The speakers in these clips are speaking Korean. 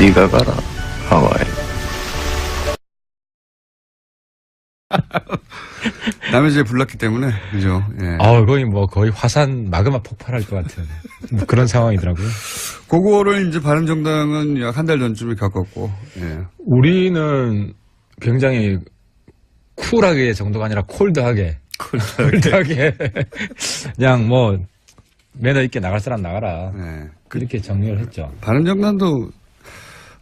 네가 가라 하와이. 남의 집에 불났기 때문에 그죠. 예. 거의 뭐 거의 화산 마그마 폭발할 것 같은 뭐 그런 상황이더라고요. 그거를 이제 바른정당은 약 한 달 전쯤에 겪었고. 예. 우리는 굉장히 쿨하게 정도가 아니라 콜드하게 그냥 뭐 매너 있게 나갈 사람 나가라. 예. 그렇게 정리를 했죠. 바른정당도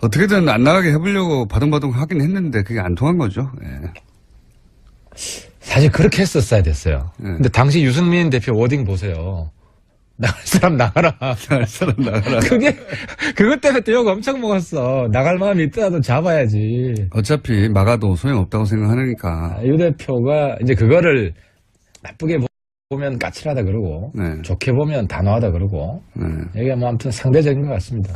어떻게든 안 나가게 해보려고 바둥바둥 하긴 했는데 그게 안 통한 거죠. 예. 사실 그렇게 했었어야 됐어요. 네. 근데 당시 유승민 대표 워딩 보세요. 나갈 사람 나가라. 나갈 사람 나가라. 그것 때문에 또 욕 엄청 먹었어. 나갈 마음이 있더라도 잡아야지. 어차피 막아도 소용없다고 생각하니까. 유 대표가 이제 그거를 나쁘게 보면 까칠하다 그러고, 네. 좋게 보면 단호하다 그러고, 네. 이게 뭐 아무튼 상대적인 것 같습니다.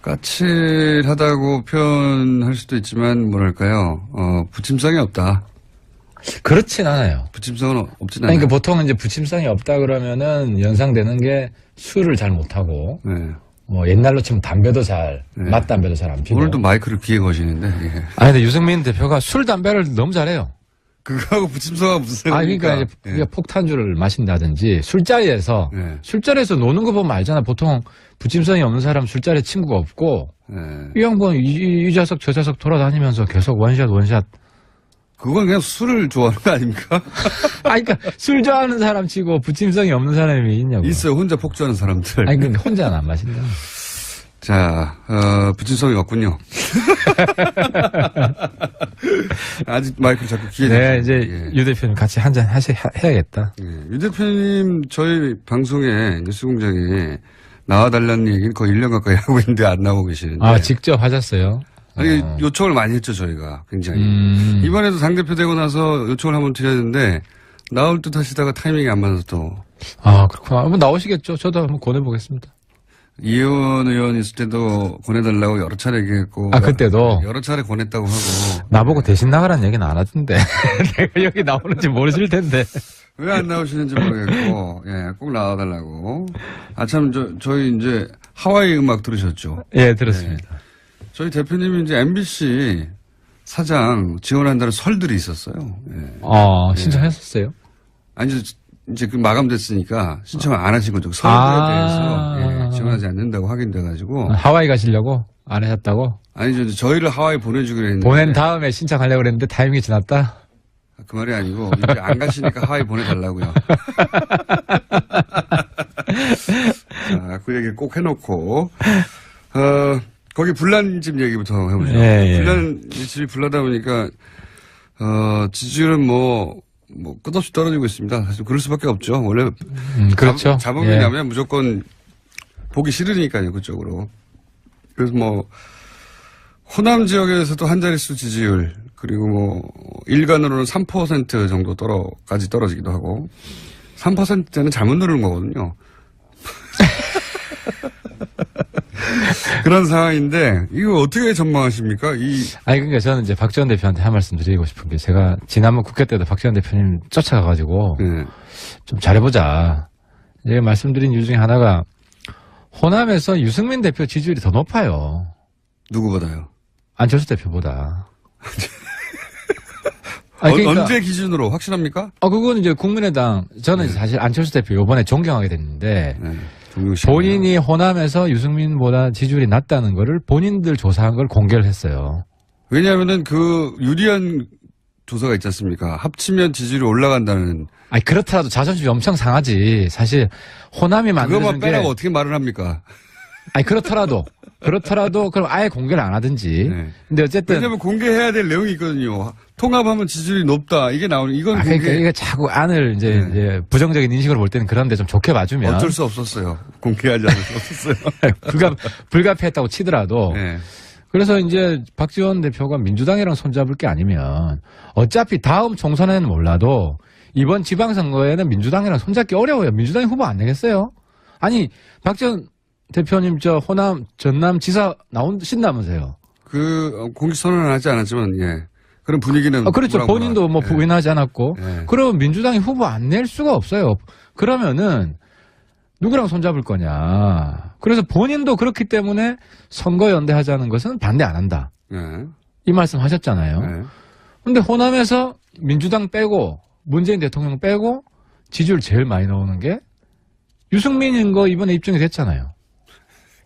까칠하다고 표현할 수도 있지만 뭐랄까요. 부침성이 없다. 그렇진 않아요. 부침성은 없진 아니, 않아요. 그러니까 보통 이제 부침성이 없다 그러면은 연상되는 게 술을 잘 못하고, 네. 뭐 옛날로 치면 담배도 네. 맛담배도 잘 안 피고. 오늘도 마이크를 귀에 거시는데. 예. 아니, 근데 유승민 대표가 술, 담배를 너무 잘해요. 그거하고 부침성하고 무슨 그러니까 상관입니까? 이제 그러니까 폭탄주를 마신다든지 술자리에서 노는 거 보면 알잖아. 보통 부침성이 없는 사람 술자리에 친구가 없고 이 양반 이 좌석 저 좌석 돌아다니면서 계속 원샷. 그건 그냥 술을 좋아하는 거 아닙니까? 그러니까 술 좋아하는 사람 치고 부침성이 없는 사람이 있냐고. 있어요. 혼자 폭주하는 사람들. 아니 근데 혼자는 안 마신다. 자, 부침성이 없군요. 아직 마이크를 자꾸 귀에 네, 이제 예. 유 대표님 같이 한잔 해야겠다. 예. 유 대표님 저희 방송에 뉴스공장에 나와달라는 얘기는 거의 1년 가까이 하고 있는데 안 나오고 계시는데. 직접 하셨어요? 아니, 요청을 많이 했죠, 저희가. 굉장히. 이번에도 당대표 되고 나서 요청을 한번 드렸는데 나올 듯 하시다가 타이밍이 안 맞아서 또. 그렇구나. 한번 나오시겠죠. 저도 한번 권해보겠습니다. 이혜원 의원 있을 때도 권해달라고 여러 차례 얘기했고. 그때도? 여러 차례 권했다고 하고. 나보고 대신 나가라는 얘기는 안 하던데. 내가 여기 나오는지 모르실 텐데. 왜 안 나오시는지 모르겠고, 예, 꼭 나와달라고. 참, 저희 이제 하와이 음악 들으셨죠? 예, 들었습니다. 예. 저희 대표님이 이제 MBC 사장 지원한다는 설들이 있었어요. 예. 신청했었어요? 아니, 이제 그 마감됐으니까 신청을 안 하신 거죠. 설들에 대해서 지원하지 않는다고 확인돼가지고. 하와이 가시려고? 안 하셨다고? 아니죠. 저희를 하와이 보내주기로 했는데. 보낸 다음에 신청하려고 그랬는데 타이밍이 지났다? 그 말이 아니고, 이제 안 가시니까 하와이 보내달라고요. 자, 그 얘기 꼭 해놓고, 거기 불난집 얘기부터 해보죠. 불난집이 불나다 보니까, 지지율은 뭐 끝없이 떨어지고 있습니다. 사실 그럴 수밖에 없죠. 원래. 그렇죠. 자본이 나면 무조건 보기 싫으니까요, 그쪽으로. 그래서 호남 지역에서도 한 자릿수 지지율, 그리고 일간으로는 3% 정도까지 떨어지기도 하고, 3%대는 잘못 누르는 거거든요. 그런 상황인데, 이거 어떻게 전망하십니까? 그러니까 저는 이제 박지원 대표한테 한 말씀 드리고 싶은 게 제가 지난번 국회 때도 박지원 대표님 쫓아가가지고 좀 잘해보자. 제가 말씀드린 이유 중에 하나가 호남에서 유승민 대표 지지율이 더 높아요. 누구보다요? 안철수 대표보다. 그러니까, 언제 기준으로 확실합니까? 그건 이제 국민의당, 저는 사실 안철수 대표 요번에 존경하게 됐는데, 본인이 호남에서 유승민보다 지지율이 낮다는 거를 본인들 조사한 걸 공개를 했어요. 왜냐하면은 유리한 조사가 있지 않습니까? 합치면 지지율이 올라간다는. 그렇더라도 자존심이 엄청 상하지. 사실 호남이 만드는 그것만 빼라고 어떻게 말을 합니까? 그렇더라도 그럼 아예 공개를 안 하든지. 근데 어쨌든. 왜냐면 공개해야 될 내용이 있거든요. 통합하면 지지율이 높다. 이게 나오는, 이건 그러니까 이게 자꾸 안을 이제 부정적인 인식으로 볼 때는 그런데 좀 좋게 봐주면. 어쩔 수 없었어요. 공개하지 않을 수 없었어요. 불가피했다고 치더라도. 그래서 이제 박지원 대표가 민주당이랑 손잡을 게 아니면 어차피 다음 총선에는 몰라도 이번 지방선거에는 민주당이랑 손잡기 어려워요. 민주당이 후보 안 내겠어요? 아니, 박지원 대표님 호남, 전남 지사 나오신다면서요? 공식선언은 하지 않았지만, 그런 분위기는. 그렇죠. 본인도 부인하지 않았고. 그러면 민주당이 후보 안 낼 수가 없어요. 그러면은 누구랑 손잡을 거냐. 그래서 본인도 그렇기 때문에 선거연대하자는 것은 반대 안 한다. 네. 이 말씀 하셨잖아요. 네. 근데 호남에서 민주당 빼고 문재인 대통령 빼고 지지율 제일 많이 나오는 게 유승민인 거 이번에 입증이 됐잖아요.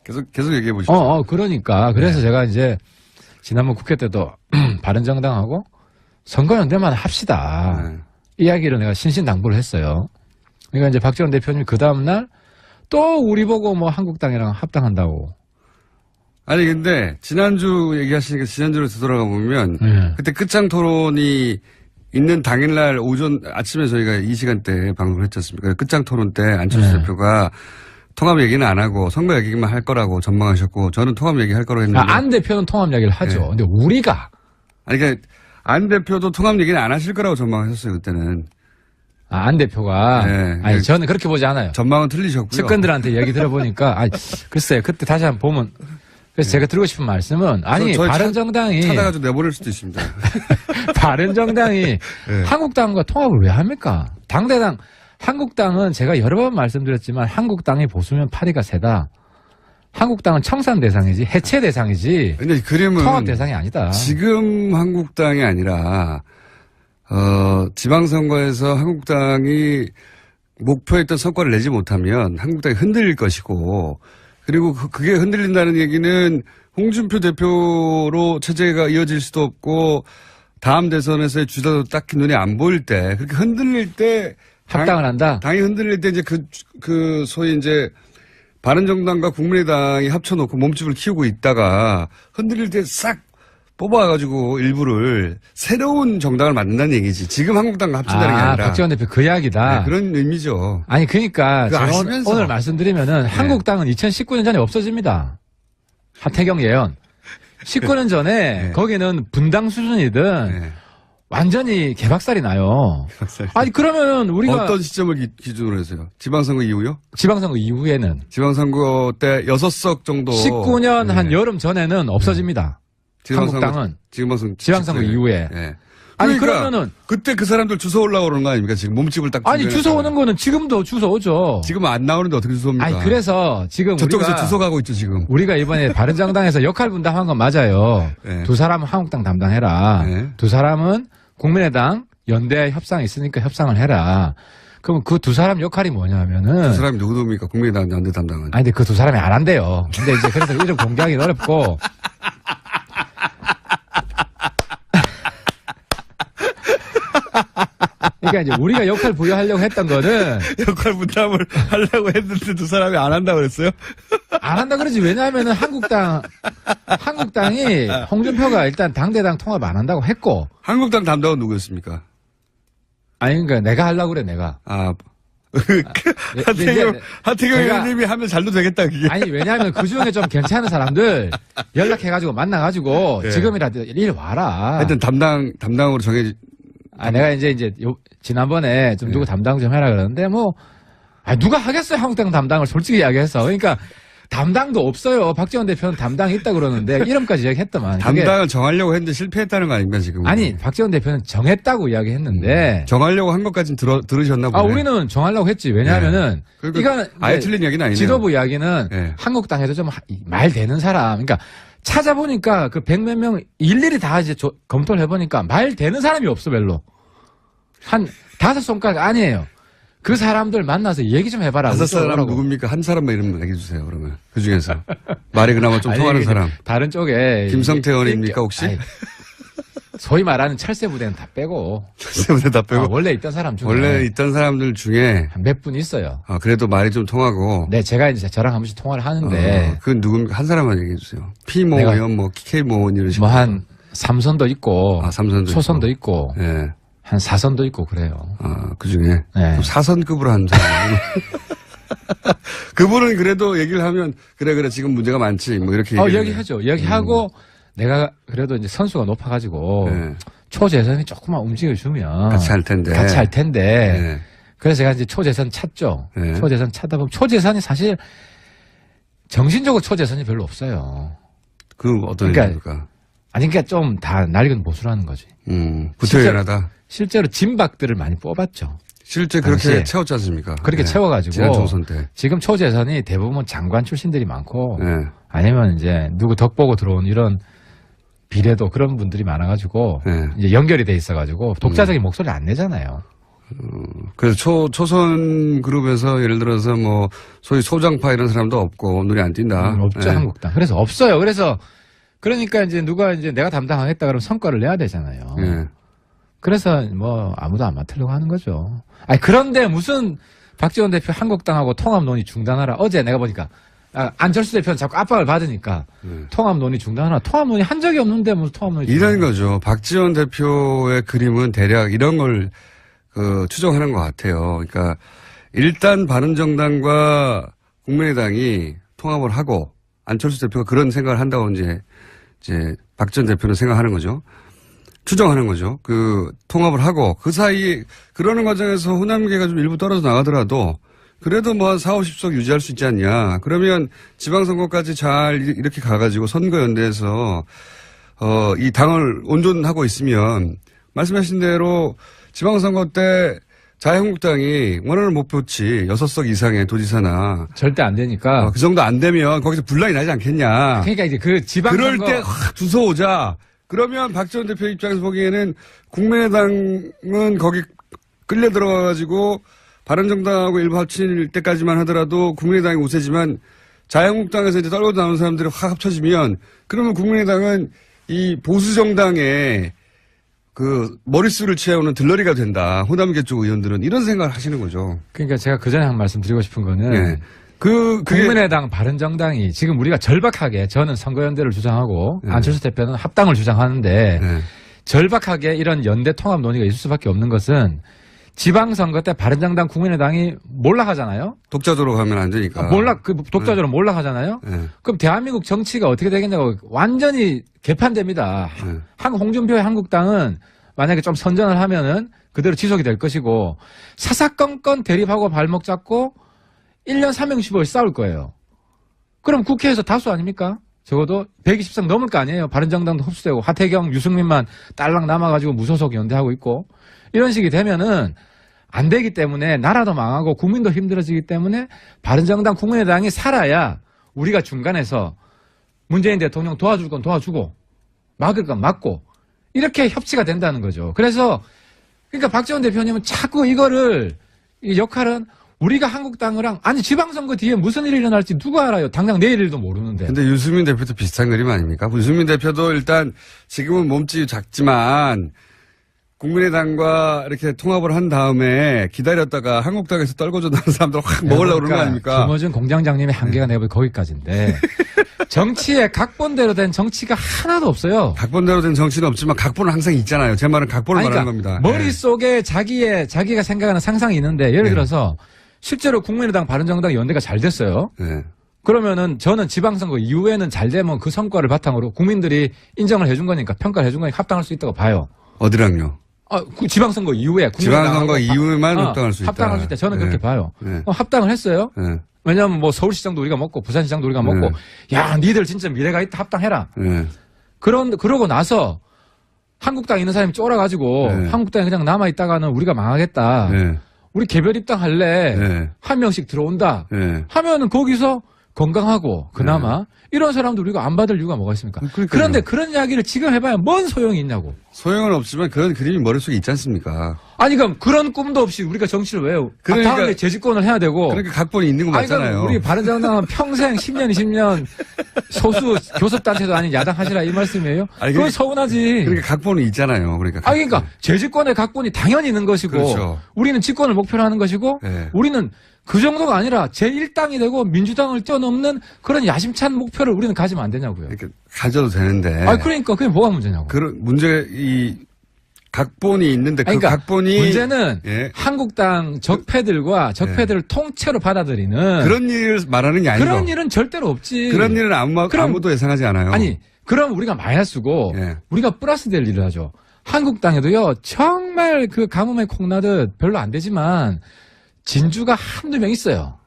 계속 얘기해 보시죠. 그러니까. 그래서 네. 제가 이제 지난번 국회 때도 바른정당하고 선거연대만 합시다. 네. 이야기를 내가 신신당부를 했어요. 그러니까 이제 박지원 대표님이 그 다음날 또 우리 보고 뭐 한국당이랑 합당한다고. 아니 근데 지난주 얘기하시니까 지난주로 되돌아가 보면 그때 끝장 토론이 있는 당일날 아침에 저희가 이 시간대 방송을 했지 않습니까? 끝장 토론 때 안철수 대표가 통합 얘기는 안 하고 선거 얘기만 할 거라고 전망하셨고 저는 통합 얘기 할 거라고 했는데. 안 대표는 통합 얘기를 하죠. 근데 우리가. 아니 그러니까 안 대표도 통합 얘기는 안 하실 거라고 전망하셨어요 그때는. 안 대표가. 아니 저는 그렇게 보지 않아요. 전망은 틀리셨고요. 측근들한테 얘기 들어보니까 글쎄요. 그때 다시 한번 보면 그래서 제가 드리고 싶은 말씀은 바른정당이 찾아가지고 내보낼 수도 있습니다. 바른정당이 한국당과 통합을 왜 합니까? 당대당 한국당은 제가 여러 번 말씀드렸지만 한국당이 보수면 파리가 세다. 한국당은 청산 대상이지 해체 대상이지. 근데 그림은 통합 대상이 아니다. 지금 한국당이 아니라 지방선거에서 한국당이 목표했던 성과를 내지 못하면 한국당이 흔들릴 것이고 그리고 그게 흔들린다는 얘기는 홍준표 대표로 체제가 이어질 수도 없고 다음 대선에서의 주자도 딱히 눈에 안 보일 때 그렇게 흔들릴 때 합당을 한다. 당이 흔들릴 때 이제 그 소위 이제 바른정당과 국민의당이 합쳐놓고 몸집을 키우고 있다가 흔들릴 때 싹 뽑아가지고 일부를 새로운 정당을 만든다는 얘기지. 지금 한국당과 합친다는 게 아니라. 박지원 대표 그 이야기다. 네, 그런 의미죠. 아니 그러니까 제가 아시면서. 오늘 말씀드리면은 한국당은 2019년 전에 없어집니다. 하태경 예언. 19년 전에 거기는 분당 수준이든 완전히 개박살이 나요. 아니 그러면 우리가 어떤 시점을 기준으로 해서요? 지방선거 이후요? 지방선거 이후에는 지방선거 때 6석 정도 19년 한 여름 전에는 없어집니다. 한국당은 지방선거 이후에. 아니 그러니까 그러면은 그때 그 사람들 주워 올라오는 거 아닙니까? 지금 몸집을 딱. 아니 주워 오는 거는 지금도 주워 오죠. 지금 안 나오는데 어떻게 주워 옵니까? 아니 그래서 지금 저쪽에서 주워 가고 있죠 지금. 우리가 이번에 바른정당에서 역할 분담한 건 맞아요. 두 사람은 한국당 담당해라. 두 사람은 국민의당 연대 협상이 있으니까 협상을 해라. 그럼 그 두 사람 역할이 뭐냐면은. 두 사람이 누구입니까? 국민의당 연대 담당은. 아니 근데 그 두 사람이 안 한대요. 근데 이제 그래서 이름 공개하기 어렵고. 그러니까 이제 우리가 역할 부여하려고 했던 거는 역할 분담을 하려고 했는데 두 사람이 안 한다고 그랬어요? 안 한다 그러지. 왜냐하면은 한국당이 홍준표가 일단 당대당 통합 안 한다고 했고. 한국당 담당은 누구였습니까? 아니 그러니까 내가 하려고 그래 내가. 하태경 의원님이 하면 잘도 되겠다 그게. 아니 왜냐하면 그 중에 좀 괜찮은 사람들 연락해가지고 만나가지고 지금이라도 일 와라. 하여튼 담당으로 정해. 내가 이제 지난번에 좀 누구 담당 좀 해라 그러는데 누가 하겠어요 한국당 담당을 솔직히 이야기해서. 그러니까 담당도 없어요. 박지원 대표는 담당이 있다 그러는데 이름까지 이야기했더만. 담당을 정하려고 했는데 실패했다는 거 아닙니까 지금? 아니 박지원 대표는 정했다고 이야기했는데 정하려고 한 것까지는 들으셨나 보네. 우리는 정하려고 했지. 왜냐하면은 이건 아예 틀린 이야기는 아니네요. 지도부 이야기는 한국당에도 좀 말 되는 사람. 그러니까 찾아보니까 그 100몇 명 일일이 다 이제 검토를 해보니까 말 되는 사람이 없어 별로. 한 5손가락 아니에요. 그 사람들 만나서 얘기 좀 해봐라. 5사람 누굽니까? 한 사람만 이름 얘기해 주세요. 그러면 그 중에서 말이 그나마 좀 통하는 사람. 다른 쪽에 김성태 의원입니까 혹시? 소위 말하는 철새 부대는 다 빼고. 철새 부대 다 빼고. 원래 있던 사람 중에. 원래 있던 사람들 중에 몇 분 있어요. 그래도 말이 좀 통하고. 네, 제가 이제 저랑 한 번씩 통화를 하는데. 그건 누굽니까? 한 사람만 얘기해 주세요. P모 의원, K모 의원 이런 식으로. 한 삼선도 있고. 삼선도 초선도 있고. 네. 한 4선도 있고 그래요. 그 중에. 네. 4선급으로 한 사람. 그분은 그래도 얘기를 하면 그래 지금 문제가 많지 뭐 이렇게 얘기하죠. 얘기하고 내가 그래도 이제 선수가 높아가지고 초재선이 조금만 움직여주면 같이 할 텐데. 네. 그래서 제가 이제 초재선 찾죠. 초재선 찾다 보면 초재선이 사실 정신적으로 초재선이 별로 없어요. 그 어떤 얘기입니까? 그러니까 좀 다 낡은 보수라는 거지. 구태연하다. 실제로 진박들을 많이 뽑았죠. 실제 그렇게 채웠지 않습니까? 그렇게 채워가지고 지난 총선 때. 지금 초재선이 대부분 장관 출신들이 많고 네. 아니면 이제 누구 덕 보고 들어온 이런 비례도 그런 분들이 많아가지고 네. 이제 연결이 돼 있어가지고 독자적인 목소리를 안 내잖아요. 그래서 초선 그룹에서 예를 들어서 뭐 소위 소장파 이런 사람도 없고 눈이 안 띈다. 없죠. 네. 한국당. 그래서 없어요. 그러니까 이제 누가 이제 내가 담당하겠다 그러면 성과를 내야 되잖아요. 네. 그래서 뭐 아무도 안 맡으려고 하는 거죠. 아니 그런데 무슨 박지원 대표 한국당하고 통합 논의 중단하라. 어제 내가 보니까 안철수 대표는 자꾸 압박을 받으니까 통합 논의 중단하라. 통합 논의 한 적이 없는데 무슨 통합 논의 이런 거죠. 박지원 대표의 그림은 대략 이런 걸 추정하는 것 같아요. 그러니까 일단 바른정당과 국민의당이 통합을 하고 안철수 대표가 그런 생각을 한다고 이제 박지원 대표는 생각하는 거죠. 추정하는 거죠. 통합을 하고 그 사이에 그러는 과정에서 호남계가 좀 일부 떨어져 나가더라도 그래도 뭐 한 4, 50석 유지할 수 있지 않냐. 그러면 지방선거까지 잘 이렇게 가가지고 선거연대에서 이 당을 온전하고 있으면 말씀하신 대로 지방선거 때 자유한국당이 원하는 목표치 6석 이상의 도지사나 절대 안 되니까 그 정도 안 되면 거기서 분란이 나지 않겠냐. 그러니까 이제 그 지방선거 그럴 때 확 주워오자. 그러면 박지원 대표 입장에서 보기에는 국민의당은 거기 끌려 들어가가지고 바른정당하고 일부 합칠 때까지만 하더라도 국민의당이 우세지만 자유한국당에서 이제 떨어져 나오는 사람들이 확 합쳐지면 그러면 국민의당은 이 보수정당의 머릿수를 채우는 들러리가 된다. 호남계 쪽 의원들은 이런 생각을 하시는 거죠. 그러니까 제가 그 전에 한 말씀 드리고 싶은 거는 네. 국민의당 바른정당이 지금 우리가 절박하게 저는 선거연대를 주장하고 네. 안철수 대표는 합당을 주장하는데 네. 절박하게 이런 연대 통합 논의가 있을 수밖에 없는 것은 지방선거 때 바른정당 국민의당이 몰락하잖아요. 독자적으로 가면 안 되니까. 독자적으로 몰락하잖아요. 네. 그럼 대한민국 정치가 어떻게 되겠냐고 완전히 개판됩니다. 네. 홍준표의 한국당은 만약에 좀 선전을 하면은 그대로 지속이 될 것이고 사사건건 대립하고 발목 잡고 1년 3형 15일 싸울 거예요. 그럼 국회에서 다수 아닙니까? 적어도 120석 넘을 거 아니에요. 바른정당도 흡수되고 하태경, 유승민만 딸랑 남아가지고 무소속 연대하고 있고 이런 식이 되면은 안 되기 때문에 나라도 망하고 국민도 힘들어지기 때문에 바른정당 국민의당이 살아야 우리가 중간에서 문재인 대통령 도와줄 건 도와주고 막을 건 막고 이렇게 협치가 된다는 거죠. 그래서 그러니까 박지원 대표님은 자꾸 이 역할은 우리가 한국당이랑 아니 지방선거 뒤에 무슨 일이 일어날지 누가 알아요. 당장 내일 일도 모르는데. 근데 유승민 대표도 비슷한 그림 아닙니까? 유승민 대표도 일단 지금은 몸집이 작지만 국민의당과 이렇게 통합을 한 다음에 기다렸다가 한국당에서 떨궈져 나온 사람들 확 먹으려고 그러는 거 아닙니까? 김어준 공장장님의 한계가 내가 거기까지인데 정치에 각본대로 된 정치가 하나도 없어요. 각본대로 된 정치는 없지만 각본은 항상 있잖아요. 제 말은 각본을 말하는 겁니다. 머릿속에 자기가 생각하는 상상이 있는데 예를 들어서 실제로 국민의당 바른정당 연대가 잘 됐어요. 네. 그러면은 저는 지방선거 이후에는 잘 되면 그 성과를 바탕으로 국민들이 인정을 해준 거니까 평가를 해준 거니까 합당할 수 있다고 봐요. 어디랑요? 지방선거 이후에 지방선거 이후에만 합당할 수 있다. 합당할 수 있다. 저는 네. 그렇게 봐요. 네. 합당을 했어요. 네. 왜냐하면 뭐 서울시장도 우리가 먹고 부산시장도 우리가 먹고 야 니들 진짜 미래가 있다 합당해라. 네. 그러고 나서 한국당 있는 사람이 쫄아가지고 한국당에 그냥 남아 있다가는 우리가 망하겠다. 네. 우리 개별 입당할래. 네. 한 명씩 들어온다. 네. 하면은 거기서 건강하고 그나마 이런 사람들 우리가 안 받을 이유가 뭐가 있습니까? 그러니까요. 그런데 그런 이야기를 지금 해봐야 뭔 소용이 있냐고. 소용은 없지만 그런 그림이 머릿속에 있지 않습니까? 아니 그럼 그런 꿈도 없이 우리가 정치를 왜 해요? 그러니까, 다음에 재집권을 해야 되고. 그러니까 각본이 있는 거 맞잖아요. 우리 바른정당은 평생 10년 20년 소수 교섭단체도 아닌 야당 하시라 이 말씀이에요? 그건 서운하지. 그러니까 각본이 있잖아요. 그러니까. 그러니까 재집권의 각본이 당연히 있는 것이고 그렇죠. 우리는 집권을 목표로 하는 것이고 우리는 그 정도가 아니라 제1당이 되고 민주당을 뛰어넘는 그런 야심찬 목표를 우리는 가지면 안 되냐고요. 이렇게 가져도 되는데. 그러니까 그게 뭐가 문제냐고. 그런 이 각본이 있는데 그러니까 각본이 문제는 한국당 적폐들과 적폐들을 통째로 받아들이는 그런 일을 말하는 게 아니고 그런 일은 절대로 없지. 그런 일은 아무도 예상하지 않아요. 아니 그럼 우리가 마이너스고 우리가 플러스 될 일을 하죠. 한국당에도요 정말 그 가뭄에 콩나듯 별로 안 되지만 진주가 한두 명 있어요.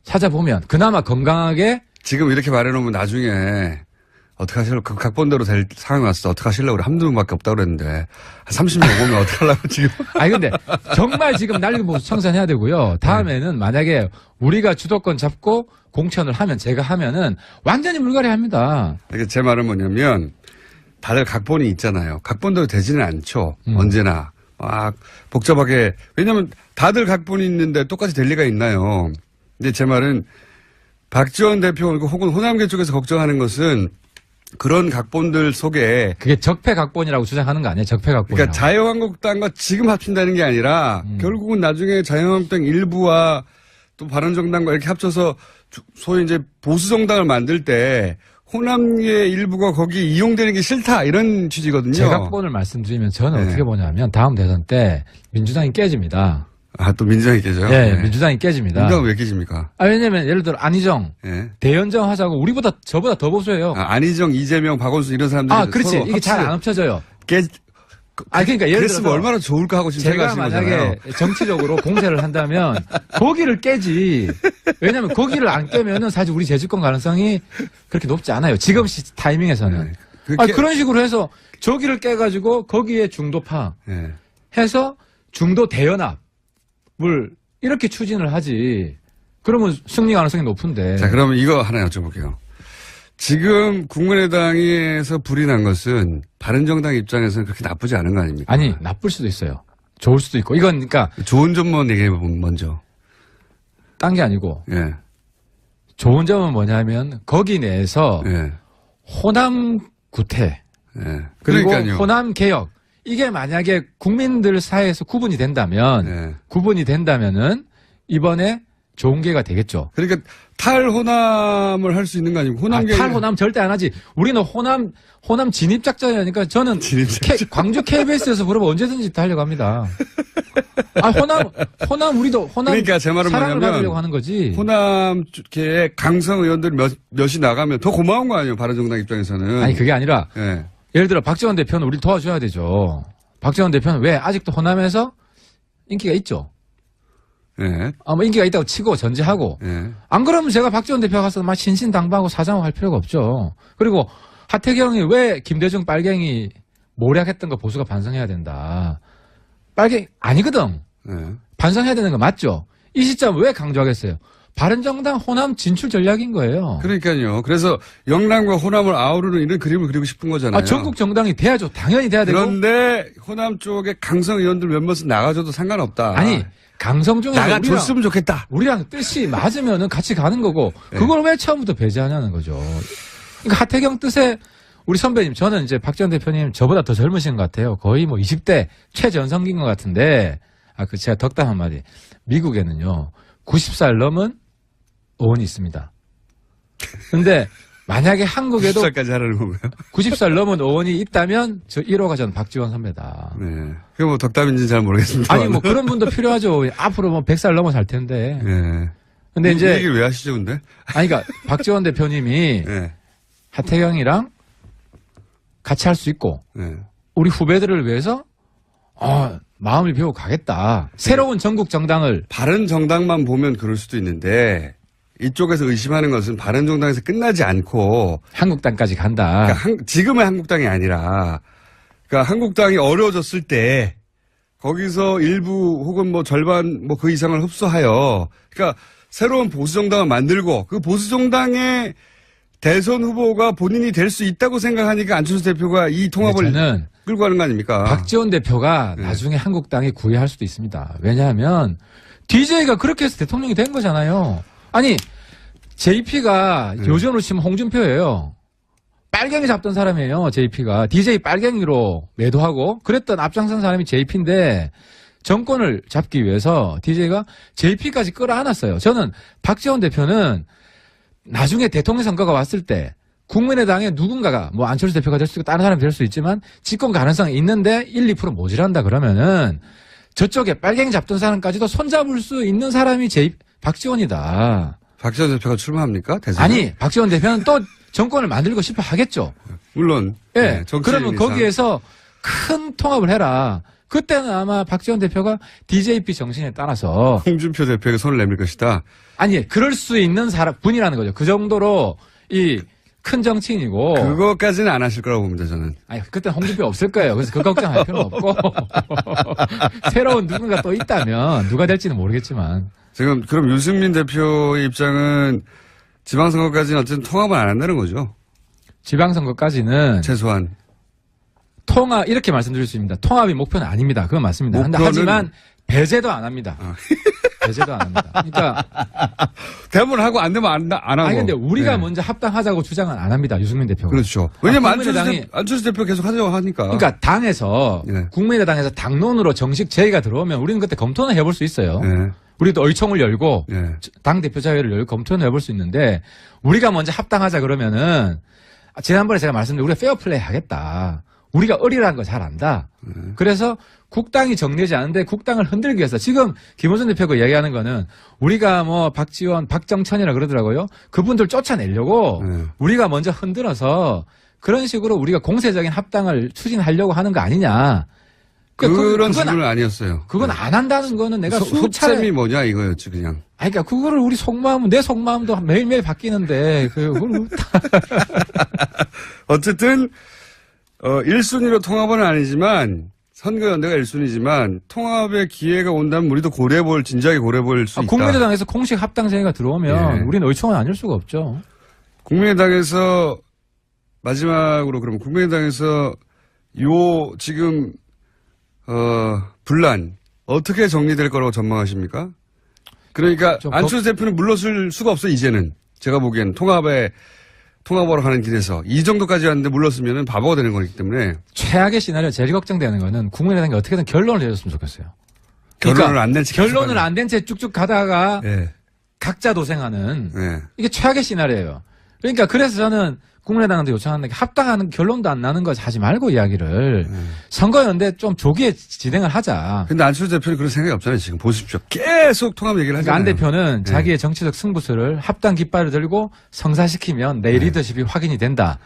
찾아보면 그나마 건강하게 지금 이렇게 말해놓으면 나중에 어떻게 하실려고, 그 각본대로 될 상황이 왔어. 어떻게 하실려고 그래. 한두 명밖에 없다고 그랬는데. 한 30명 오면 어떡하려고 지금. 아니, 근데 정말 지금 난리보수 청산해야 되고요. 다음에는 만약에 우리가 주도권 잡고 공천을 하면, 제가 하면은 완전히 물갈이 합니다. 그러니까 제 말은 뭐냐면, 다들 각본이 있잖아요. 각본대로 되지는 않죠. 언제나. 막 복잡하게. 왜냐면 다들 각본이 있는데 똑같이 될 리가 있나요. 근데 제 말은 박지원 대표 혹은 호남계 쪽에서 걱정하는 것은 그런 각본들 속에 그게 적폐 각본이라고 주장하는 거 아니에요? 적폐 각본. 그러니까 자유한국당과 지금 합친다는 게 아니라 결국은 나중에 자유한국당 일부와 또 바른정당과 이렇게 합쳐서 소위 이제 보수정당을 만들 때 호남계 일부가 거기 이용되는 게 싫다 이런 취지거든요. 제 각본을 말씀드리면 저는 네. 어떻게 보냐면 다음 대선 때 민주당이 깨집니다. 아, 또 민주당이 깨져요? 네, 민주당이 깨집니다. 민주당은 왜 깨집니까? 아, 왜냐면 예를 들어 안희정, 네. 대연정 하자고 우리보다 저보다 더 보수해요. 아, 안희정, 이재명, 박원순 이런 사람들이 아, 그렇지. 이게 잘 안 합쳐져요. 그러니까 예를 들어서 그랬으면 얼마나 좋을까 하고 지금 제가 생각하시는 만약에 거잖아요. 정치적으로 공세를 한다면 거기를 깨지. 왜냐하면 거기를 안 깨면은 사실 우리 재집권 가능성이 그렇게 높지 않아요. 지금 타이밍에서는. 네. 그런 식으로 해서 저기를 깨가지고 거기에 중도파 네. 해서 중도 대연합을 이렇게 추진을 하지. 그러면 승리 가능성이 높은데. 자, 그러면 이거 하나 여쭤볼게요. 지금 국민의당에서 불이 난 것은 바른정당 입장에서는 그렇게 나쁘지 않은 거 아닙니까? 아니, 나쁠 수도 있어요. 좋을 수도 있고. 이건 그러니까 좋은 점만 얘기해보면 먼저. 딴 게 아니고 예. 좋은 점은 뭐냐면 거기 내에서 예. 호남 구태 예. 그리고 그러니까요. 호남 개혁 이게 만약에 국민들 사이에서 구분이 된다면 예. 구분이 된다면은 이번에 좋은 기회가 되겠죠. 그러니까 탈호남을 할 수 있는 거 아니고 호남 탈호남 절대 안 하지. 우리는 호남 진입 작전이니까 저는 광주 KBS에서 그러면 언제든지 다 하려고 합니다. 아, 호남 우리도 호남 그러니까 제 말은 사랑을 뭐냐면 받으려고 하는 거지. 호남계의 강성 의원들 몇이 나가면 더 고마운 거 아니에요. 바른정당 입장에서는. 아니 그게 아니라 예. 예를 들어 박지원 대표는 우리를 도와줘야 되죠. 박지원 대표는 왜 아직도 호남에서 인기가 있죠. 예. 뭐 인기가 있다고 치고 전제하고 예. 안 그러면 제가 박지원 대표 가서 막 신신당부하고 사장하고 할 필요가 없죠. 그리고 하태경이 왜 김대중 빨갱이 모략했던 거 보수가 반성해야 된다. 빨갱이 아니거든. 예. 반성해야 되는 거 맞죠. 이 시점 왜 강조하겠어요. 바른정당 호남 진출 전략인 거예요. 그러니까요. 그래서 영남과 호남을 아우르는 이런 그림을 그리고 싶은 거잖아요. 전국 정당이 돼야죠. 당연히 돼야 되고. 그런데 호남 쪽에 강성 의원들 몇몇은 나가줘도 상관없다. 아니 강성 중에서 나가줬으면 좋겠다. 우리랑 뜻이 맞으면은 같이 가는 거고 네. 그걸 왜 처음부터 배제하냐는 거죠. 그러니까 하태경 뜻에 우리 선배님 저는 이제 박지원 대표님 저보다 더 젊으신 것 같아요. 거의 뭐 20대 최전성기인 것 같은데 그 제가 덕담 한마디. 미국에는요 90살 넘은 의원이 있습니다. 근데 만약에 한국에도 90살까지 하라는 건가요? 90살 넘은 의원이 있다면 저 1호가 저는 박지원 선배다. 네. 그게 뭐 덕담인지는 잘 모르겠습니다. 아니 뭐 그런 분도 필요하죠. 앞으로 뭐 100살 넘어 살 텐데. 네. 근데 이 이제 얘기를 왜 하시죠, 근데? 아니 그러니까 박지원 대표님이 네. 하태경이랑 같이 할 수 있고 네. 우리 후배들을 위해서 마음을 비우고 가겠다. 새로운 전국 정당을 바른 정당만 보면 그럴 수도 있는데 이쪽에서 의심하는 것은 바른 정당에서 끝나지 않고 한국당까지 간다. 그러니까 지금의 한국당이 아니라 그러니까 한국당이 어려워졌을 때 거기서 일부 혹은 뭐 절반 뭐 그 이상을 흡수하여 그러니까 새로운 보수 정당을 만들고 그 보수 정당의 대선 후보가 본인이 될 수 있다고 생각하니까 안철수 대표가 이 통합을 저는 끌고 가는 거 아닙니까? 박지원 대표가 나중에 한국당이 구애할 수도 있습니다. 왜냐하면 DJ가 그렇게 해서 대통령이 된 거잖아요. 아니 JP가 요즘으로 치면 홍준표예요. 빨갱이 잡던 사람이에요. JP가 DJ 빨갱이로 매도하고 그랬던 앞장선 사람이 JP인데 정권을 잡기 위해서 DJ가 JP까지 끌어안았어요. 저는 박지원 대표는 나중에 대통령 선거가 왔을 때 국민의당의 누군가가 뭐 안철수 대표가 될 수 있고 다른 사람이 될 수 있지만 집권 가능성이 있는데 1, 2% 모자란다 그러면은 저쪽에 빨갱이 잡던 사람까지도 손잡을 수 있는 사람이 박지원이다. 박지원 대표가 출마합니까? 대선에? 아니 박지원 대표는 또 정권을 만들고 싶어 하겠죠. 물론. 예. 네, 그러면 거기에서 큰 통합을 해라. 그때는 아마 박지원 대표가 DJP 정신에 따라서 홍준표 대표에게 손을 내밀 것이다. 아니 그럴 수 있는 분이라는 거죠. 그 정도로 큰 정치인이고. 그거까지는 안 하실 거라고 봅니다, 저는. 아니, 그때 홍준표 없을 거예요. 그래서 그 걱정할 필요는 없고. 새로운 누군가 또 있다면 누가 될지는 모르겠지만. 지금 그럼 유승민 대표의 입장은 지방선거까지는 어쨌든 통합은 안 한다는 거죠? 지방선거까지는. 최소한. 통합, 이렇게 말씀드릴 수 있습니다. 통합이 목표는 아닙니다. 그건 맞습니다. 목표는... 하지만 배제도 안 합니다. 배제도 안 합니다. 그러니까. 되면 하고 안 되면 안 하고. 아니, 근데 우리가 먼저 합당하자고 주장은 안 합니다. 유승민 대표가. 그렇죠. 왜냐면 안철수 대표 계속 하자고 하니까. 그러니까 당에서, 국민의당에서 당론으로 정식 제의가 들어오면 우리는 그때 검토는 해볼 수 있어요. 우리도 의총을 열고, 당대표자회를 열고 검토는 해볼 수 있는데, 우리가 먼저 합당하자 그러면은, 지난번에 제가 말씀드린 우리가 페어플레이 하겠다. 우리가 어리라는 거 잘 안다. 그래서 국당이 정리하지 않은데 국당을 흔들기 위해서 지금 김호준 대표가 얘기하는 거는 우리가 뭐 박지원, 박정천이라 그러더라고요. 그분들 쫓아내려고 우리가 먼저 흔들어서 그런 식으로 우리가 공세적인 합당을 추진하려고 하는 거 아니냐. 그런 질문은 아니었어요. 그건 안 한다는 거는 내가 속셈이 뭐냐 이거였지 그냥. 아니, 그러니까 그거를 우리 속마음은 내 속마음도 매일매일 바뀌는데 그걸 어쨌든 1순위로 통합은 아니지만 선거연대가 1순위지만 통합의 기회가 온다면 우리도 진지하게 고려해볼 수 있다. 국민의당에서 공식 합당제의가 들어오면 우리는 의총은 아닐 수가 없죠. 국민의당에서 마지막으로 그럼 국민의당에서 지금 분란 어떻게 정리될 거라고 전망하십니까? 그러니까 안철수 대표는 물러설 수가 없어 이제는. 제가 보기엔 통합으로 가는 길에서 이 정도까지 왔는데 물렀으면 바보가 되는 거기 때문에. 최악의 시나리오 제일 걱정되는 거는 국민의당이 어떻게든 결론을 내줬으면 좋겠어요. 결론을 안 낸 채 결론을 안 된 채 쭉쭉 가다가 각자 도생하는 이게 최악의 시나리오예요. 그러니까 그래서 저는 국민의당한테 요청하는 게 합당하는 결론도 안 나는 거 하지 말고 이야기를 선거연대 좀 조기에 진행을 하자. 근데 안철수 대표는 그런 생각이 없잖아요. 지금 보십시오. 계속 통합 얘기를 하잖아요. 안 대표는 자기의 정치적 승부수를 합당 깃발을 들고 성사시키면 내 리더십이 확인이 된다.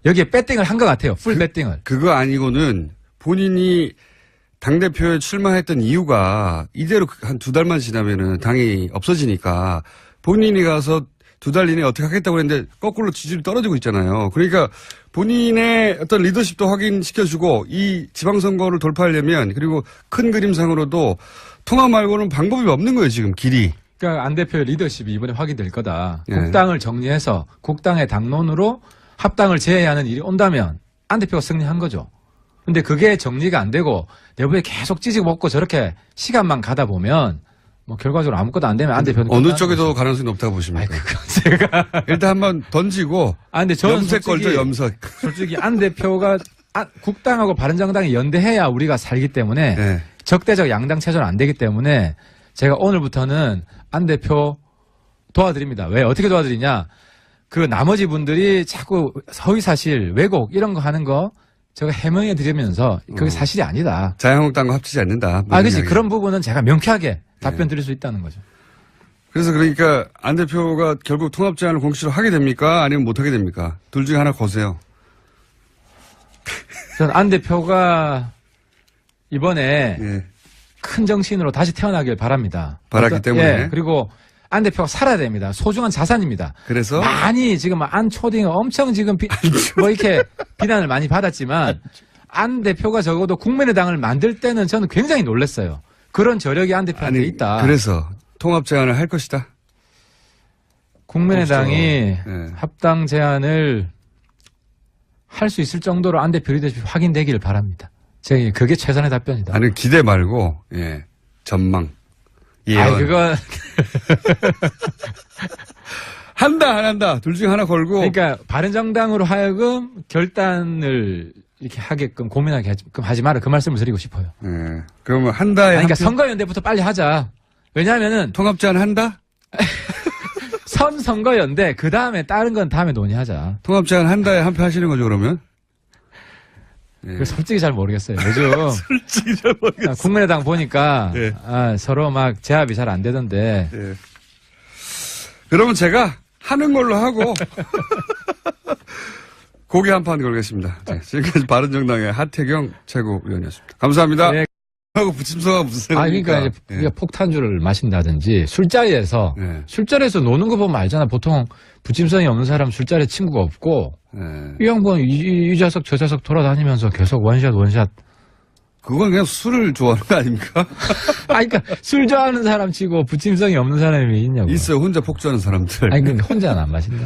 여기에 배팅을 한 것 같아요. 풀 배팅을. 그거 아니고는 본인이 당대표에 출마했던 이유가 이대로 한 2달만 지나면은 당이 없어지니까 본인이 가서 2달 이내에 어떻게 하겠다고 했는데 거꾸로 지지율이 떨어지고 있잖아요. 그러니까 본인의 어떤 리더십도 확인시켜주고 이 지방선거를 돌파하려면 그리고 큰 그림상으로도 통합 말고는 방법이 없는 거예요. 지금 길이. 그러니까 안 대표의 리더십이 이번에 확인될 거다. 국당을 정리해서 국당의 당론으로 합당을 제외하는 일이 온다면 안 대표가 승리한 거죠. 근데 그게 정리가 안 되고 내부에 계속 찌직 먹고 저렇게 시간만 가다 보면 뭐 결과적으로 아무것도 안 되면 안 대표는 어느 쪽에도 가능성이 높다고 보십니까? 제가 일단 한번 던지고 근데 저는 염색 걸죠. 염색. 솔직히 안 대표가 국당하고 바른정당이 연대해야 우리가 살기 때문에 적대적 양당 체제는 안 되기 때문에 제가 오늘부터는 안 대표 도와드립니다. 왜 어떻게 도와드리냐? 그 나머지 분들이 자꾸 허위사실, 왜곡 이런 거 하는 거 제가 해명해 드리면서 그게 사실이 아니다. 자유한국당과 합치지 않는다. 그렇지. 그런 부분은 제가 명쾌하게 답변 드릴 수 있다는 거죠. 그래서 그러니까 안 대표가 결국 통합 제안을 공식으로 하게 됩니까? 아니면 못 하게 됩니까? 둘 중에 하나 거세요. 저는 안 대표가 이번에 큰 정치인으로 다시 태어나길 바랍니다. 바랐기 때문에. 그리고 안 대표가 살아야 됩니다. 소중한 자산입니다. 그래서 많이 지금 안 초딩 엄청 지금 뭐 이렇게 비난을 많이 받았지만 안 대표가 적어도 국민의당을 만들 때는 저는 굉장히 놀랐어요. 그런 저력이 안 대표한테 있다. 그래서 통합 제안을 할 것이다. 국민의당이 합당 제안을 할 수 있을 정도로 안 대표 리더십이 확인되기를 바랍니다. 제가 그게 최선의 답변이다. 아니 기대 말고 전망. 그거 한다 안 한다 둘 중에 하나 걸고. 그러니까 바른정당으로 하여금 결단을 이렇게 하게끔 고민하게끔 하지 마라 그 말씀을 드리고 싶어요. 그러면 한다에. 그러니까 선거연대부터 빨리 하자. 왜냐하면은 통합 제안 한다. 선거연대 그 다음에 다른 건 다음에 논의하자. 통합 제안 한다에 한 표 하시는 거죠 그러면? 솔직히 잘 모르겠어요. 요즘 솔직히 잘 모르겠어요. 국민의당 보니까 서로 막 제압이 잘 안 되던데. 그러면 제가 하는 걸로 하고 고기 한 판 걸겠습니다. 지금까지 바른정당의 하태경 최고위원이었습니다. 감사합니다. 하고 부침성하고 무슨 그러니까 이제 우리가 폭탄주를 마신다든지 술자리에서 노는 거 보면 알잖아. 보통 부침성이 없는 사람 술자리에 친구가 없고 이 양반 이 좌석 저 좌석 돌아다니면서 계속 원샷. 그건 그냥 술을 좋아하는 거 아닙니까? 그러니까 술 좋아하는 사람 치고 부침성이 없는 사람이 있냐고. 있어요. 혼자 폭주하는 사람들. 근데 혼자는 안 마신다.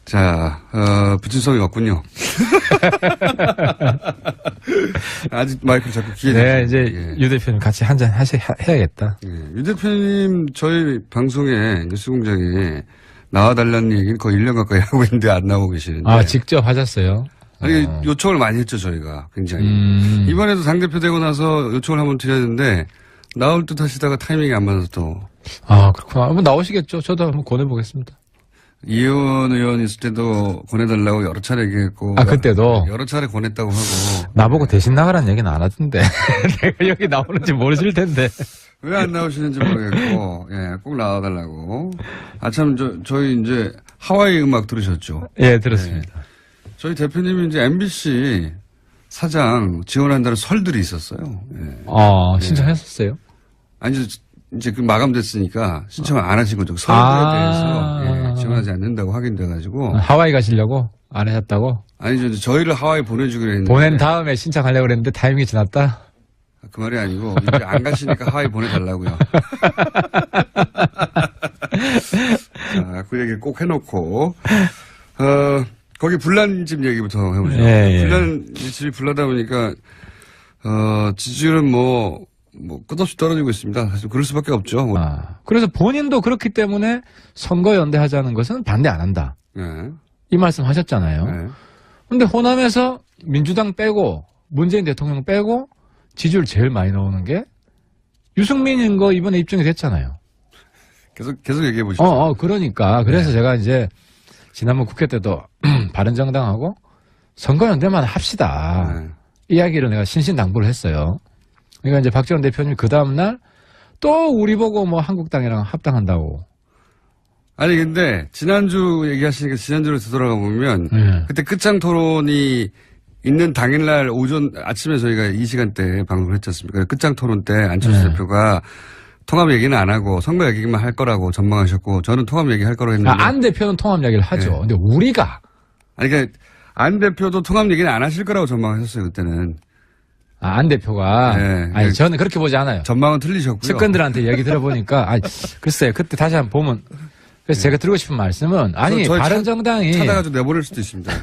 자, 부침성이 없군요. 아직 마이크 자꾸 귀에. 네, 이제 유 대표님 같이 한잔 해야겠다. 유 대표님 저희 방송에 뉴스공장에 나와달라는 얘기는 거의 1년 가까이 하고 있는데 안 나오고 계시는데. 직접 하셨어요? 요청을 많이 했죠, 저희가. 굉장히. 이번에도 당대표 되고 나서 요청을 한번 드렸는데, 나올 듯 하시다가 타이밍이 안 맞아서 또. 그렇구나. 한번 나오시겠죠? 저도 한번 권해보겠습니다. 이현 의원 있을 때도 권해달라고 여러 차례 얘기했고. 그때도? 여러 차례 권했다고 하고. 나보고 대신 나가라는 얘기는 안 하던데. 내가 여기 나오는지 모르실 텐데. 왜 안 나오시는지 모르겠고, 꼭 나와달라고. 참, 저희 이제 하와이 음악 들으셨죠? 예, 들었습니다. 저희 대표님이 이제 MBC 사장 지원한다는 설들이 있었어요. 신청했었어요? 아니, 이제 그 마감됐으니까 신청을 안 하신 거죠. 설들에 대해서 지원하지 않는다고 확인돼가지고. 하와이 가시려고? 안 하셨다고? 아니죠. 저희를 하와이 보내주기로 했는데. 보낸 다음에 신청하려고 그랬는데 타이밍이 지났다? 그 말이 아니고, 이제 안 가시니까 하와이 보내달라고요. 자, 그 얘기 꼭 해놓고, 거기 불난집 얘기부터 해보죠. 집이 불나다 보니까, 지지율은 끝없이 떨어지고 있습니다. 사실 그럴 수밖에 없죠. 그래서 본인도 그렇기 때문에 선거연대 하자는 것은 반대 안 한다. 이 말씀 하셨잖아요. 근데 호남에서 민주당 빼고, 문재인 대통령 빼고, 지지율 제일 많이 나오는 게 유승민인 거 이번에 입증이 됐잖아요. 계속 얘기해 보시죠. 그러니까. 그래서 제가 이제 지난번 국회 때도 바른정당하고 선거연대만 합시다. 이야기를 내가 신신당부를 했어요. 그러니까 이제 박지원 대표님이 그 다음날 또 우리 보고 한국당이랑 합당한다고. 아니, 근데 지난주 얘기하시니까 지난주로 되돌아가 보면 그때 끝장 토론이 있는 당일날 아침에 저희가 이 시간대에 방송을 했지 않습니까? 끝장 토론 때 안철수 대표가 통합 얘기는 안 하고 선거 얘기만 할 거라고 전망하셨고 저는 통합 얘기 할 거라고 했는데. 안 대표는 통합 얘기를 하죠. 근데 우리가. 그러니까 안 대표도 통합 얘기는 안 하실 거라고 전망하셨어요, 그때는. 안 대표가. 저는 그렇게 보지 않아요. 전망은 틀리셨고요. 측근들한테 얘기 들어보니까, 글쎄요. 그때 다시 한번 보면. 그래서 제가 드리고 싶은 말씀은, 바른정당이. 찾아가지고 내보낼 수도 있습니다.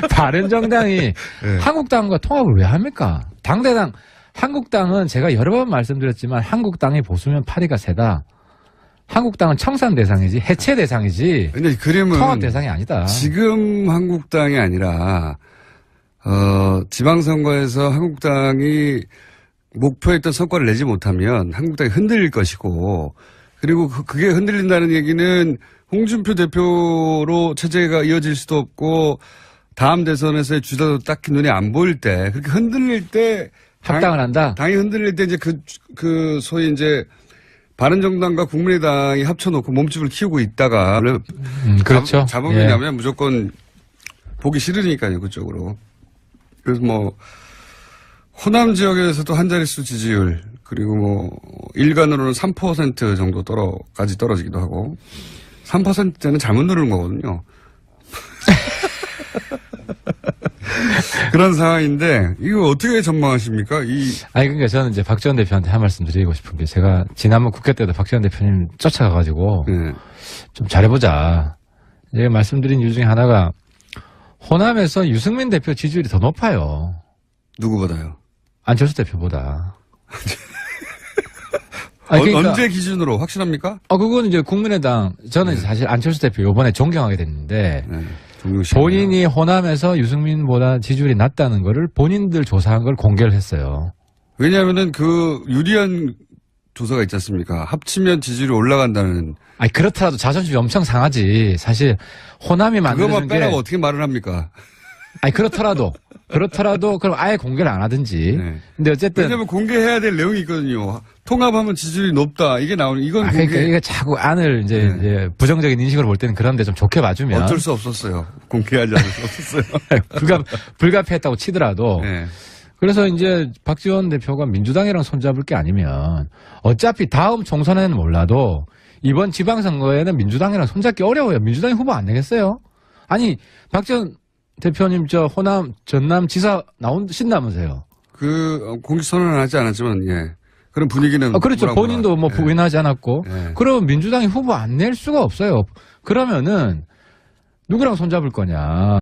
바른정당이 한국당과 통합을 왜 합니까? 당대당, 한국당은 제가 여러 번 말씀드렸지만, 한국당이 보수면 파리가 세다. 한국당은 청산 대상이지, 해체 대상이지. 근데 그림은. 통합 대상이 아니다. 지금 한국당이 아니라, 지방선거에서 한국당이 목표했던 성과를 내지 못하면 한국당이 흔들릴 것이고, 그리고 그게 흔들린다는 얘기는 홍준표 대표로 체제가 이어질 수도 없고 다음 대선에서의 주자도 딱히 눈에 안 보일 때 그렇게 흔들릴 때 합당을 한다. 당이 흔들릴 때 이제 그 소위 이제 바른정당과 국민의당이 합쳐놓고 몸집을 키우고 있다가 그렇죠. 자범이 나면 무조건 보기 싫으니까요, 그쪽으로. 그래서 호남 지역에서도 한 자릿수 지지율, 그리고 일간으로는 3% 정도까지 떨어지기도 하고, 3%대는 잘못 누르는 거거든요. 그런 상황인데, 이거 어떻게 전망하십니까? 그러니까 저는 이제 박지원 대표한테 한 말씀 드리고 싶은 게, 제가 지난번 국회 때도 박지원 대표님 쫓아가가지고, 좀 잘해보자. 제가 말씀드린 이유 중에 하나가, 호남에서 유승민 대표 지지율이 더 높아요. 누구보다요? 안철수 대표보다. 그러니까, 언제 기준으로 확실합니까? 그건 이제 국민의당, 저는 사실 안철수 대표 요번에 존경하게 됐는데, 본인이 호남에서 유승민보다 지지율이 낮다는 거를 본인들 조사한 걸 공개를 했어요. 왜냐하면은 유리한 조사가 있지 않습니까? 합치면 지지율이 올라간다는. 그렇더라도 자존심이 엄청 상하지. 사실 호남이 만들어준 게. 그것만 빼라고 어떻게 말을 합니까? 그렇더라도 그럼 아예 공개를 안 하든지. 근데 어쨌든. 왜냐면 공개해야 될 내용이 있거든요. 통합하면 지지율이 높다. 이게 나오는, 이건 그러니까 이게 자꾸 안을 이제 부정적인 인식으로 볼 때는 그런데 좀 좋게 봐주면. 어쩔 수 없었어요. 공개하지 않을 수 없었어요. 불가피했다고 치더라도. 그래서 이제 박지원 대표가 민주당이랑 손잡을 게 아니면 어차피 다음 총선에는 몰라도 이번 지방선거에는 민주당이랑 손잡기 어려워요. 민주당이 후보 안 내겠어요? 아니, 박지원 대표님 저 호남, 전남 지사 나오신다면서요? 공식선언은 하지 않았지만, 예. 그런 분위기는. 그렇죠. 본인도 뭐 부인하지 않았고. 예. 그러면 민주당이 후보 안 낼 수가 없어요. 그러면은 누구랑 손잡을 거냐.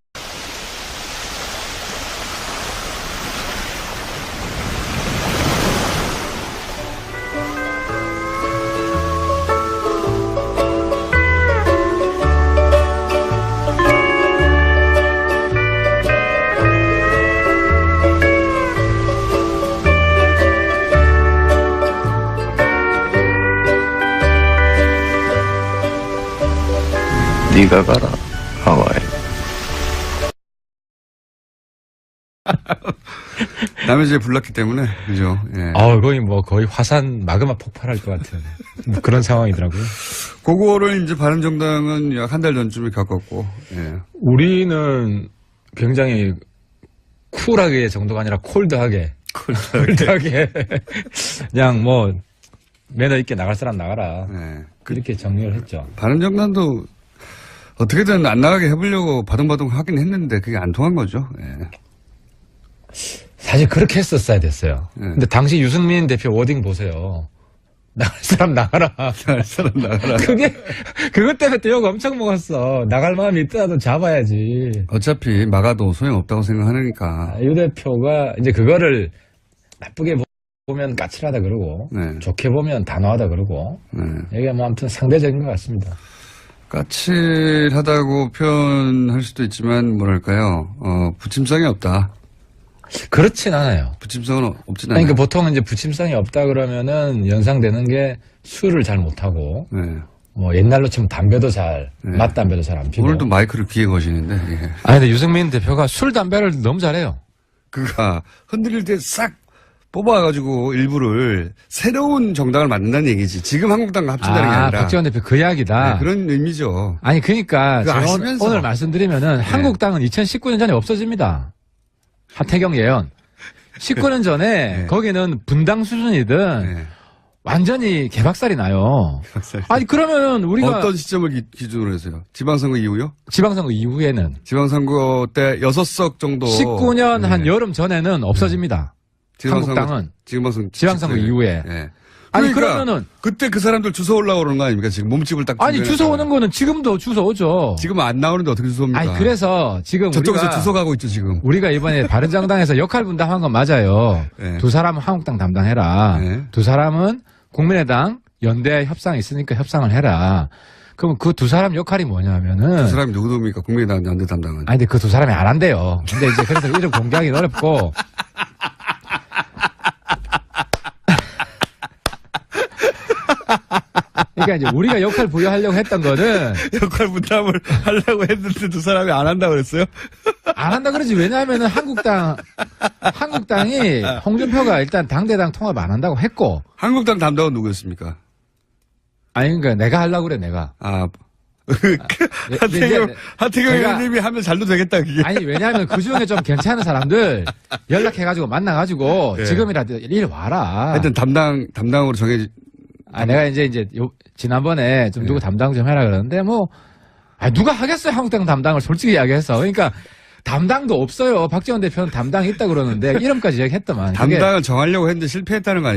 네가 가라 하와이. 남의 집에 불났기 때문에 그죠. 예. 거의 화산 마그마 폭발할 것 같은 뭐 그런 상황이더라고요. 그거를 이제 바른정당은 약 한 달 전쯤에 겪었고. 예. 우리는 굉장히 쿨하게 정도가 아니라 콜드하게 그냥 뭐 매너 있게 나갈 사람 나가라. 예. 이렇게 정리를 했죠. 바른정당도 어떻게든 안 나가게 해보려고 바둥바둥 하긴 했는데 그게 안 통한 거죠. 예. 사실 그렇게 했었어야 됐어요. 예. 근데 당시 유승민 대표 워딩 보세요. 나갈 사람 나가라. 나갈 사람 나가라. 그것 때문에 또 욕 엄청 먹었어. 나갈 마음이 있더라도 잡아야지. 어차피 막아도 소용없다고 생각하니까. 유 대표가 이제 그거를 나쁘게 보면 까칠하다 그러고, 네. 좋게 보면 단호하다 그러고, 네. 이게 뭐 아무튼 상대적인 것 같습니다. 까칠하다고 표현할 수도 있지만 뭐랄까요, 부침성이 없다. 그렇진 않아요. 부침성은 없진 않아요. 그러니까 보통 이제 부침성이 없다 그러면은 연상되는 게 술을 잘 못하고, 네. 뭐 옛날로 치면 담배도 맛담배도 잘 안 피고. 오늘도 마이크를 귀에 거시는데. 예. 근데 유승민 대표가 술, 담배를 너무 잘해요. 그가 흔들릴 때 싹 뽑아가지고 일부를 새로운 정당을 만든다는 얘기지. 지금 한국당과 합친다는 게 아니라. 박지원 대표 그 이야기다. 네, 그런 의미죠. 아니, 그러니까 제가 아시면서. 오늘 말씀드리면은 한국당은 2019년 전에 없어집니다. 하태경 예언. 19년 전에 네. 거기는 분당 수준이든 네. 완전히 개박살이 나요. 아니, 그러면은 우리가. 어떤 시점을 기준으로 해서요? 지방선거 이후요? 지방선거 이후에는. 지방선거 때 6석 정도. 19년 한 여름 전에는 없어집니다. 한국당은. 지방선거 이후에. 네. 아니, 그러니까 그러면은. 그때 그 사람들 주워 올라오는 거 아닙니까? 지금 몸집을 딱. 아니, 주워 오는 거는 지금도 주워 오죠. 지금 안 나오는데 어떻게 주워 옵니까? 아니, 그래서 지금 저쪽에서 주워 가고 있죠, 지금. 우리가 이번에 바른정당에서 역할 분담한 건 맞아요. 네. 두 사람은 한국당 담당해라. 네. 두 사람은 국민의당 연대 협상이 있으니까 협상을 해라. 그럼 그 두 사람 역할이 뭐냐면은. 그 사람이 누구입니까? 국민의당 연대 담당은. 아니, 근데 그 두 사람이 안 한대요. 근데 이제 그래서 이름 공개하기는 어렵고. 그러니까 이제 우리가 역할 부여하려고 했던 거는. 역할 분담을 하려고 했는데 두 사람이 안 한다고 그랬어요? 안 한다 그러지. 왜냐하면은 한국당이 홍준표가 일단 당대당 통합 안 한다고 했고. 한국당 담당은 누구였습니까? 아니, 그러니까 내가 하려고 그래, 내가. 하태경 의원님이 하면 잘도 되겠다, 그게. 아니, 왜냐하면 그 중에 좀 괜찮은 사람들 연락해가지고 만나가지고 네. 지금이라도 일 와라. 하여튼 담당으로 내가 이제 지난번에 좀 누구 담당 좀 해라 그러는데 누가 하겠어요, 한국당 담당을 솔직히 이야기해서. 그러니까 담당도 없어요. 박지원 대표는 담당이 있다 그러는데 이름까지 얘기했더만. 담당을 정하려고 했는데 실패했다는 거 아니에요?